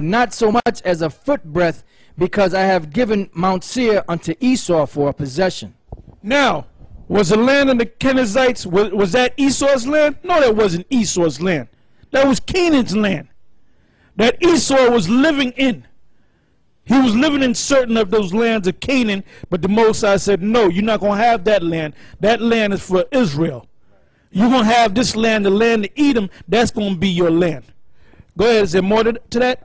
not so much as a footbreadth, because I have given Mount Seir unto Esau for a possession. Now, was the land of the Kenizzites, was that Esau's land? No, that wasn't Esau's land. That was Canaan's land that Esau was living in. He was living in certain of those lands of Canaan, but the Most High said, no, you're not going to have that land. That land is for Israel. You're going to have this land, the land of Edom, that's going to be your land. Go ahead. Is there more to that?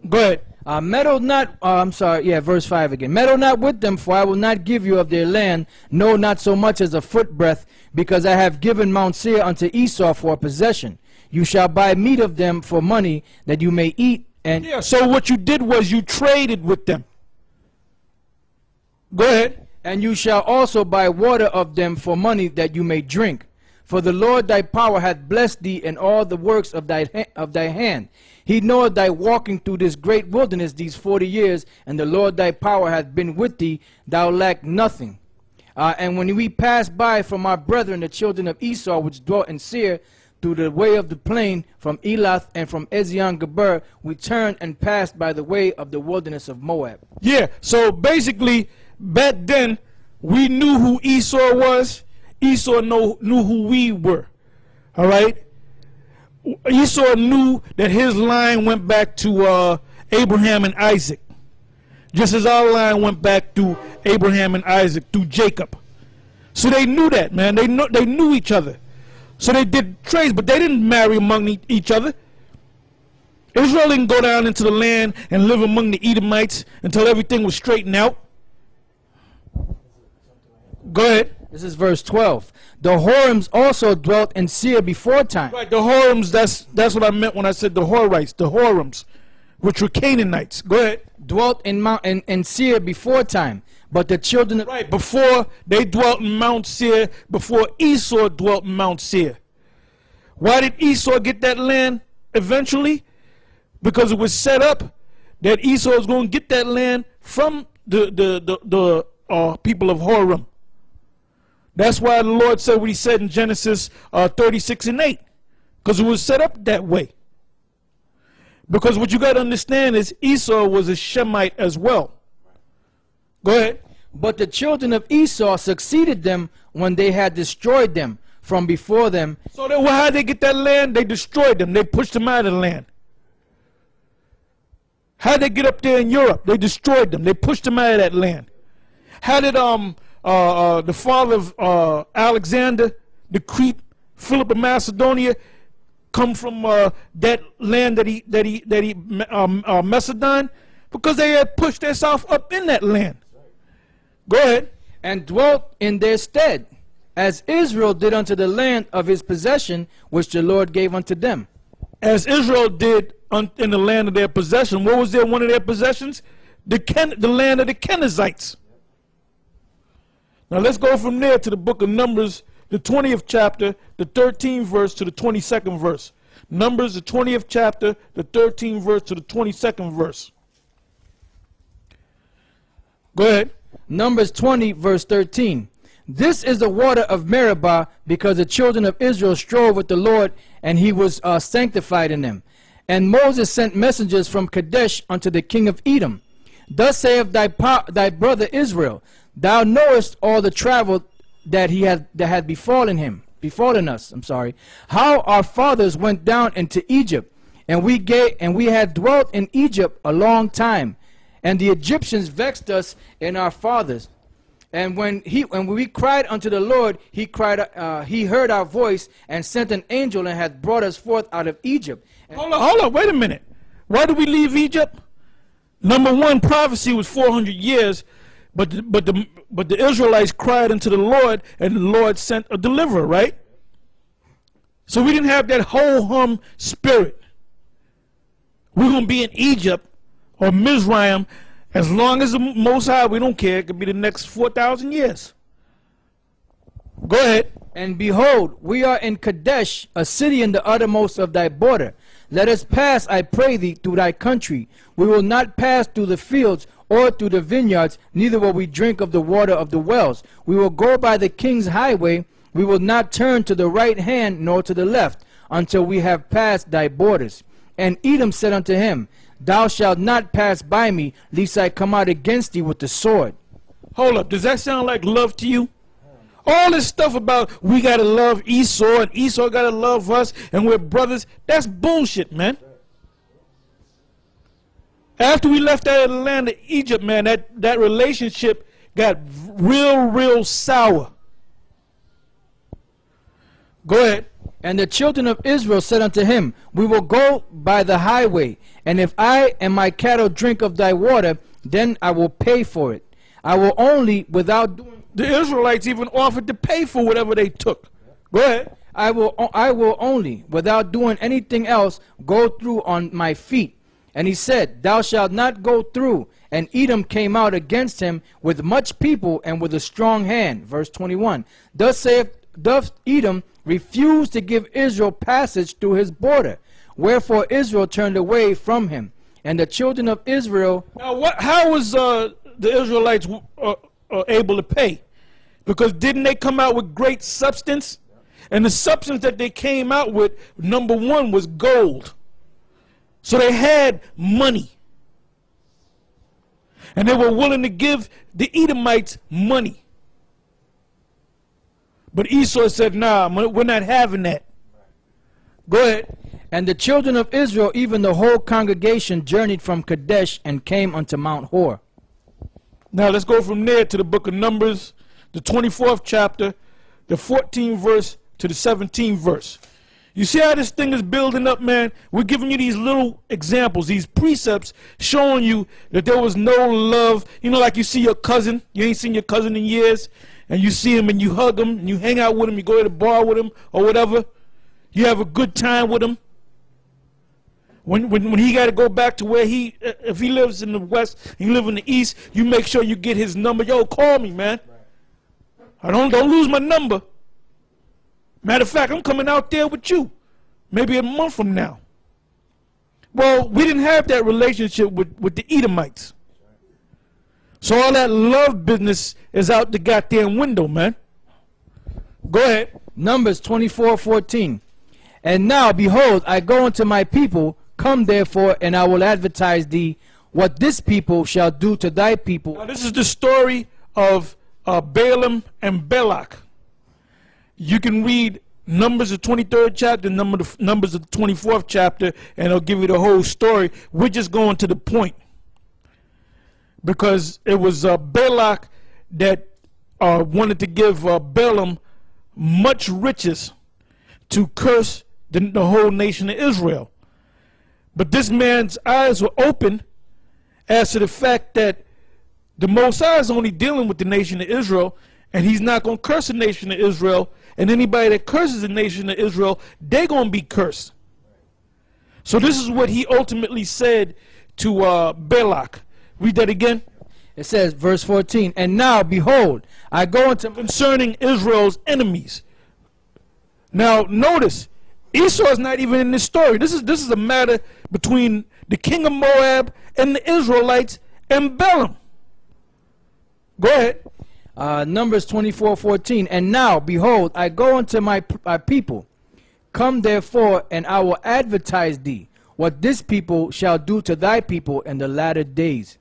Go ahead. Meddle not, verse 5 again. Meddle not with them, for I will not give you of their land, no, not so much as a footbreadth, because I have given Mount Seir unto Esau for a possession. You shall buy meat of them for money, that you may eat. And yeah, so what you did was you traded with them. Go ahead. And you shall also buy water of them for money, that you may drink. For the Lord thy power hath blessed thee in all the works of thy hand. He knoweth thy walking through this great wilderness these 40 years, and the Lord thy power hath been with thee, thou lack nothing. And when we passed by from our brethren, the children of Esau, which dwelt in Seir, through the way of the plain, from Elath and from Ezion-Geber, we turned and passed by the way of the wilderness of Moab. Yeah, so basically, back then, we knew who Esau was. Esau knew who we were. All right? Esau knew that his line went back to Abraham and Isaac, just as our line went back to Abraham and Isaac through Jacob. So they knew that, man. They knew each other. So they did trades, but they didn't marry among each other. Israel didn't go down into the land and live among the Edomites until everything was straightened out. Go ahead. This is verse 12. The Horims also dwelt in Seir before time. Right, the Horims, that's what I meant when I said the Horites, the Horims, which were Canaanites. Go ahead. Dwelt in Seir before time. But the children of... Right, before they dwelt in Mount Seir, before Esau dwelt in Mount Seir. Why did Esau get that land eventually? Because it was set up that Esau was going to get that land from the people of Horim. That's why the Lord said what he said in Genesis 36 and 8. Because it was set up that way. Because what you got to understand is Esau was a Shemite as well. Go ahead. But the children of Esau succeeded them when they had destroyed them from before them. So how did they get that land? They destroyed them. They pushed them out of the land. How did they get up there in Europe? They destroyed them. They pushed them out of that land. How did the father of Alexander, the Crete, Philip of Macedonia, come from that land Macedon? Because they had pushed themselves up in that land. Go ahead. And dwelt in their stead, as Israel did unto the land of his possession, which the Lord gave unto them. As Israel did in the land of their possession. What was one of their possessions? The land of the Kenizzites. Now let's go from there to the book of Numbers, the 20th chapter, the 13th verse to the 22nd verse. Numbers, the 20th chapter, the 13th verse to the 22nd verse. Go ahead. Numbers 20, verse 13. This is the water of Meribah, because the children of Israel strove with the Lord, and he was sanctified in them. And Moses sent messengers from Kadesh unto the king of Edom. Thus saith thy brother Israel, thou knowest all the travel that had befallen us, how our fathers went down into Egypt, and we had dwelt in Egypt a long time, and the Egyptians vexed us and our fathers. And when we cried unto the Lord, he heard our voice and sent an angel and hath brought us forth out of Egypt. Hold on, wait a minute. Why did we leave Egypt? Number one, prophecy was 400 years, but the Israelites cried unto the Lord, and the Lord sent a deliverer, right? So we didn't have that ho-hum spirit. We're going to be in Egypt or Mizraim as long as the Most High, we don't care. It could be the next 4,000 years. Go ahead. And behold, we are in Kadesh, a city in the uttermost of thy border. Let us pass, I pray thee, through thy country. We will not pass through the fields or through the vineyards, neither will we drink of the water of the wells. We will go by the king's highway. We will not turn to the right hand nor to the left, until we have passed thy borders. And Edom said unto him, Thou shalt not pass by me, lest I come out against thee with the sword. Hold up, does that sound like love to you? All this stuff about we gotta love Esau and Esau gotta love us and we're brothers, that's bullshit, man. After we left out of the land of Egypt, man, that relationship got real sour. Go ahead. And the children of Israel said unto him, We will go by the highway, and if I and my cattle drink of thy water, then I will pay for it. I will only, without doing... The Israelites even offered to pay for whatever they took. Go ahead. I will only, without doing anything else, go through on my feet. And he said, Thou shalt not go through. And Edom came out against him with much people and with a strong hand. Verse 21. Doth Edom refuse to give Israel passage through his border? Wherefore Israel turned away from him. And the children of Israel... Now, how was the Israelites able to pay? Because didn't they come out with great substance? And the substance that they came out with, number one, was gold. So they had money. And they were willing to give the Edomites money. But Esau said, nah, we're not having that. Go ahead. And the children of Israel, even the whole congregation, journeyed from Kadesh and came unto Mount Hor. Now let's go from there to the book of Numbers, the 24th chapter, the 14th verse to the 17th verse. You see how this thing is building up, man? We're giving you these little examples, these precepts, showing you that there was no love. You know, like you see your cousin, you ain't seen your cousin in years, and you see him and you hug him, and you hang out with him, you go to the bar with him, or whatever. You have a good time with him. When he got to go back to where if he lives in the west, you live in the east, you make sure you get his number. Yo, call me, man. I don't lose my number. Matter of fact, I'm coming out there with you, maybe a month from now. Well, we didn't have that relationship with the Edomites. So all that love business is out the goddamn window, man. Go ahead. Numbers 24:14. And now, behold, I go unto my people. Come therefore, and I will advertise thee what this people shall do to thy people. Now, this is the story of Balaam and Balak. You can read Numbers the 23rd chapter, Numbers the 24th chapter, and it'll give you the whole story. We're just going to the point. Because it was Balak that wanted to give Balaam much riches to curse the whole nation of Israel. But this man's eyes were open as to the fact that the Most High is only dealing with the nation of Israel, and he's not going to curse the nation of Israel, and anybody that curses the nation of Israel, they're going to be cursed. So this is what he ultimately said to Balak. Read that again. It says, verse 14, And now, behold, I go unto... Concerning Israel's enemies. Now, notice, Esau is not even in this story. This is a matter between the king of Moab and the Israelites and Balaam. Go ahead. Numbers 24:14. And now, behold, I go unto my people. Come therefore, and I will advertise thee what this people shall do to thy people in the latter days.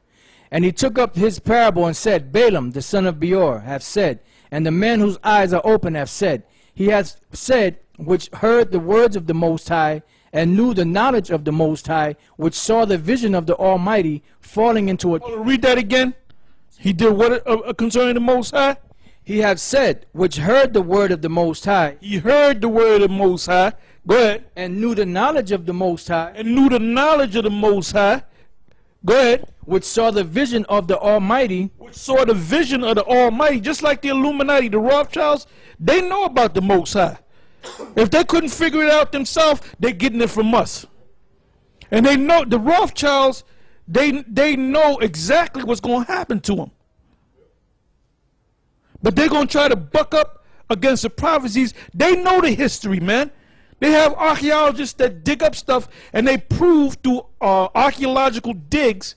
And he took up his parable and said, Balaam, the son of Beor, hath said, and the men whose eyes are open have said, he hath said, which heard the words of the Most High, and knew the knowledge of the Most High, which saw the vision of the Almighty falling into a... Read that again. He did what concerning the Most High? He hath said, which heard the word of the Most High. He heard the word of the Most High. Go ahead. And knew the knowledge of the Most High. And knew the knowledge of the Most High. Go ahead. Which saw the vision of the Almighty. Which saw the vision of the Almighty. Just like the Illuminati, the Rothschilds, they know about the Most High. If they couldn't figure it out themselves, they're getting it from us. And they know, the Rothschilds, they know exactly what's going to happen to them. But they're going to try to buck up against the prophecies. They know the history, man. They have archaeologists that dig up stuff, and they prove through archaeological digs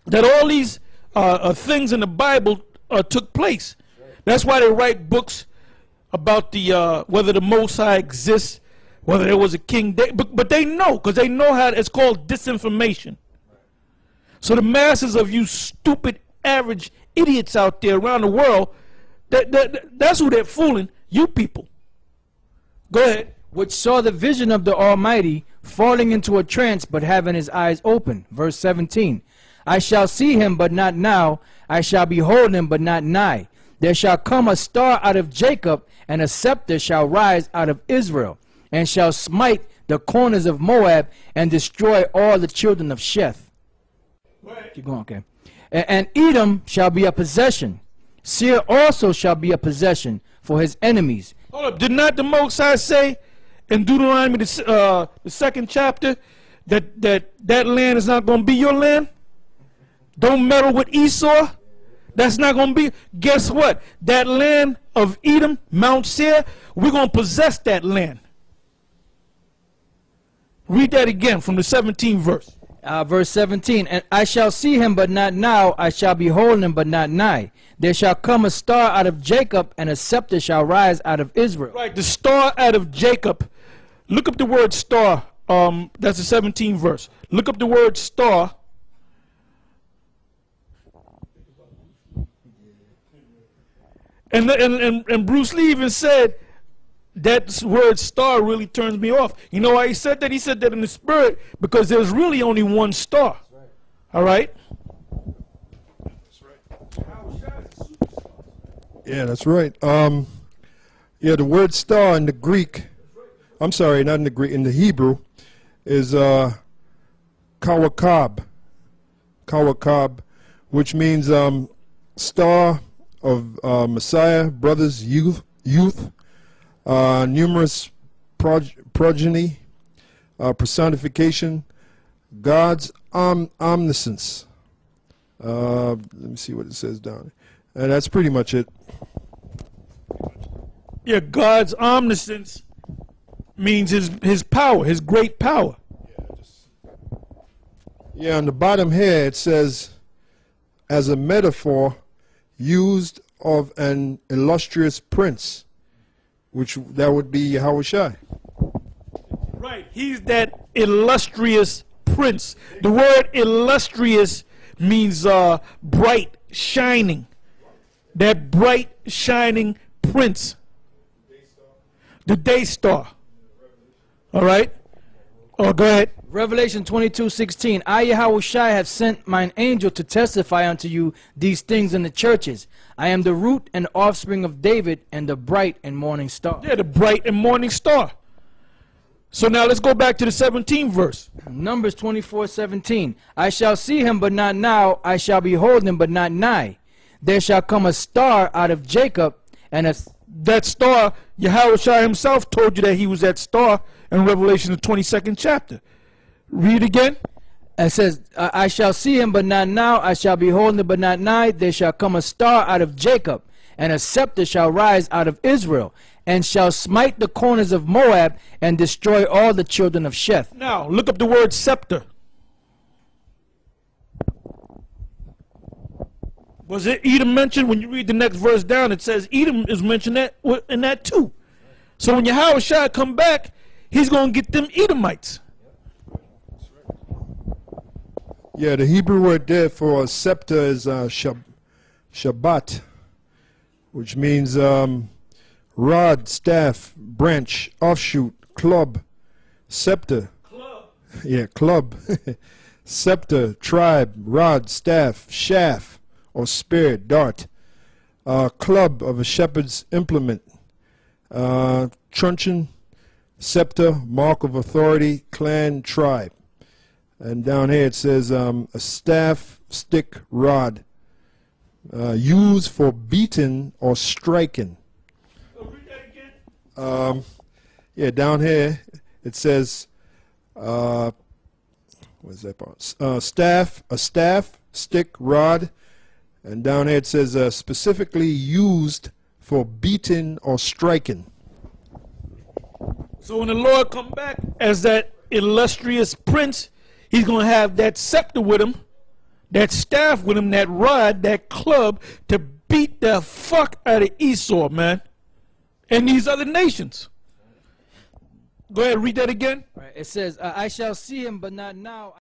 that all these things in the Bible took place. That's why they write books about the whether the Most High exists, whether there was a king. But they know, because they know how it's called disinformation. So the masses of you stupid, average idiots out there around the world, that's who they're fooling, you people. Go ahead. Which saw the vision of the Almighty, falling into a trance, but having his eyes open. Verse 17. I shall see him, but not now. I shall behold him, but not nigh. There shall come a star out of Jacob, and a scepter shall rise out of Israel, and shall smite the corners of Moab, and destroy all the children of Sheth. Keep going, okay. And Edom shall be a possession. Seir also shall be a possession for his enemies. Hold up, did not the Most High say in Deuteronomy, the 2nd chapter, that land is not going to be your land? Don't meddle with Esau. That's not going to be. Guess what? That land of Edom, Mount Seir, we're going to possess that land. Read that again from the 17th verse. Verse 17. And I shall see him, but not now. I shall behold him, but not nigh. There shall come a star out of Jacob, and a scepter shall rise out of Israel. Right, the star out of Jacob. Look up the word star. That's the 17th verse. Look up the word star. And Bruce Lee even said that word star really turns me off. You know why he said that? He said that in the spirit because there's really only one star. Right. All right? That's right. Yeah, that's right. Yeah, the word star in the Greek, I'm sorry, not in the Greek, in the Hebrew, is kawakab. Kawakab, which means star of Messiah, brothers, youth, numerous progeny, personification, God's omniscience. Let me see what it says down there. And that's pretty much it. Yeah, God's omniscience means his power, his great power. Yeah, on the bottom here it says, as a metaphor used of an illustrious prince, which that would be Yahushua. Right, he's that illustrious prince. The word illustrious means bright, shining. That bright, shining prince. The day star. All right? Oh, go ahead. Revelation 22:16. I, Yahushua, have sent mine angel to testify unto you these things in the churches. I am the root and offspring of David, and the bright and morning star. Yeah, the bright and morning star. So now let's go back to the 17th verse. Numbers 24:17. I shall see him, but not now. I shall behold him, but not nigh. There shall come a star out of Jacob, and that star, Yahushua himself told you that he was that star in Revelation, the 22nd chapter. Read again. It says, I shall see him, but not now. I shall behold him, but not nigh. There shall come a star out of Jacob, and a scepter shall rise out of Israel, and shall smite the corners of Moab, and destroy all the children of Sheth. Now, look up the word scepter. Was it Edom mentioned? When you read the next verse down, it says Edom is mentioned in that too. So when Yahushua come back, he's going to get them Edomites. Yeah, the Hebrew word there for scepter is Shabbat, which means rod, staff, branch, offshoot, club, scepter. Club. Yeah, club. Scepter, tribe, rod, staff, shaft, or spear, dart. Club of a shepherd's implement. Truncheon, scepter, mark of authority, clan, tribe. And down here it says a staff, stick, rod, used for beating or striking. Read that again. Yeah, down here it says, what is that part? Staff, a staff, stick, rod, and down here it says specifically used for beating or striking. So when the Lord come back as that illustrious prince, he's going to have that scepter with him, that staff with him, that rod, that club to beat the fuck out of Esau, man, and these other nations. Go ahead, read that again. Right. It says, I shall see him, but not now.